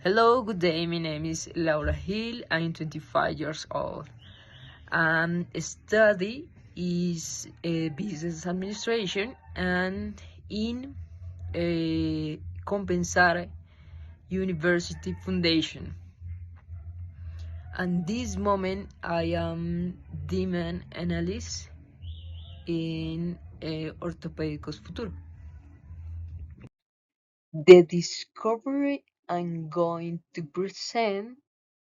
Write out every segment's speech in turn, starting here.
Hello, good day. My name is Laura Hill. I'm 25 years old. Study is business administration and in a Compensar University Foundation. And this moment, I am demand analyst in Ortopédicos Futuro. The discovery I'm going to present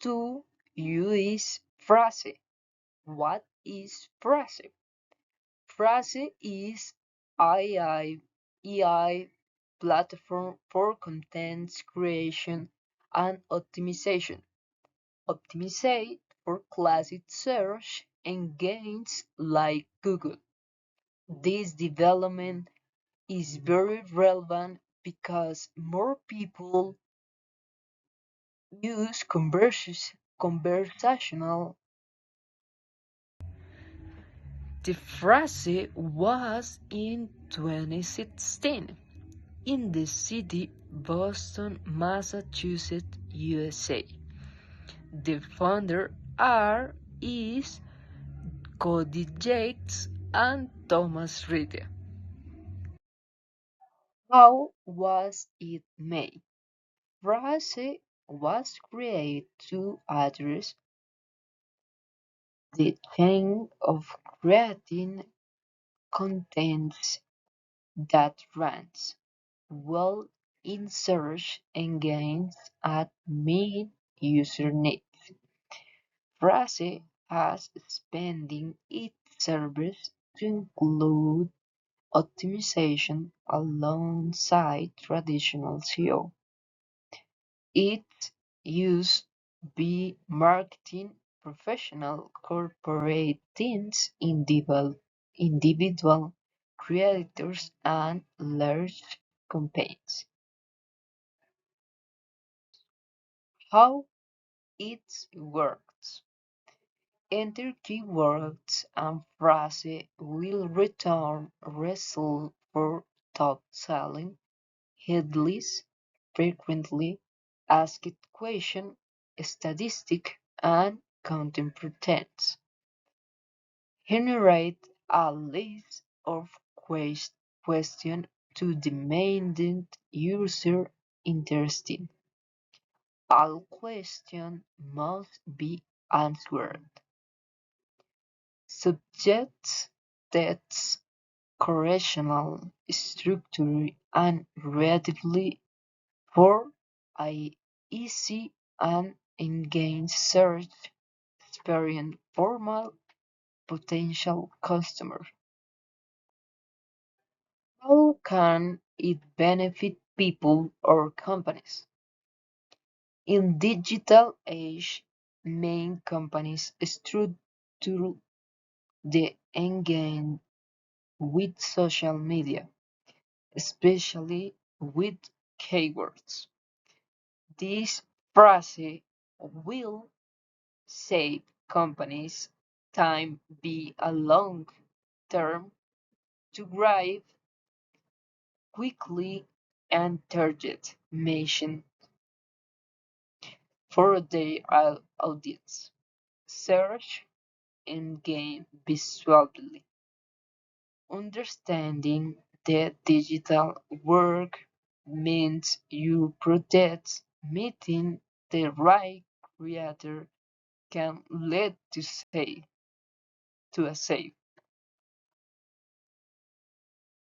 to you is Frase. What is Frase? Frase is AI platform for content creation and optimization. Optimizate for classic search engines like Google. This development is very relevant because more people use conversational. The phrase was in 2016 in the city Boston, Massachusetts, USA. The founder is Cody Yates and Thomas Ritter. How was it made? Phrase was created to address the challenge of creating content that ranks well in search engines and meet user needs. Frase has expanding its service to include optimization alongside traditional SEO. It used be marketing professional corporate teams, individual creators, and large campaigns. How it works. Enter keywords and phrase will return result for top-selling, headless, frequently asked question, statistic, and content patterns. Generate a list of questions to the main user interested. All questions must be answered. Subjects, text, correlational structure, and relatively for a easy and engaged search experience for potential customers. How can it benefit people or companies? In digital age, main companies structure the engagement with social media, especially with keywords. This phrase will save companies time be a long term to drive quickly and target mention for their audience. Search and gain visually. Understanding the digital work means you protect meeting the right creator can lead to a save.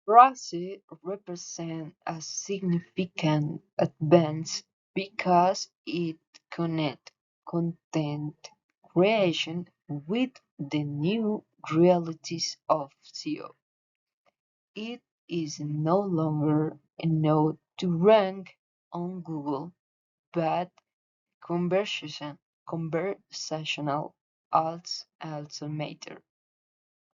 Rossi represents a significant advance because it connects content creation with the new realities of SEO. It is no longer enough to rank on Google, but conversational ads also matter.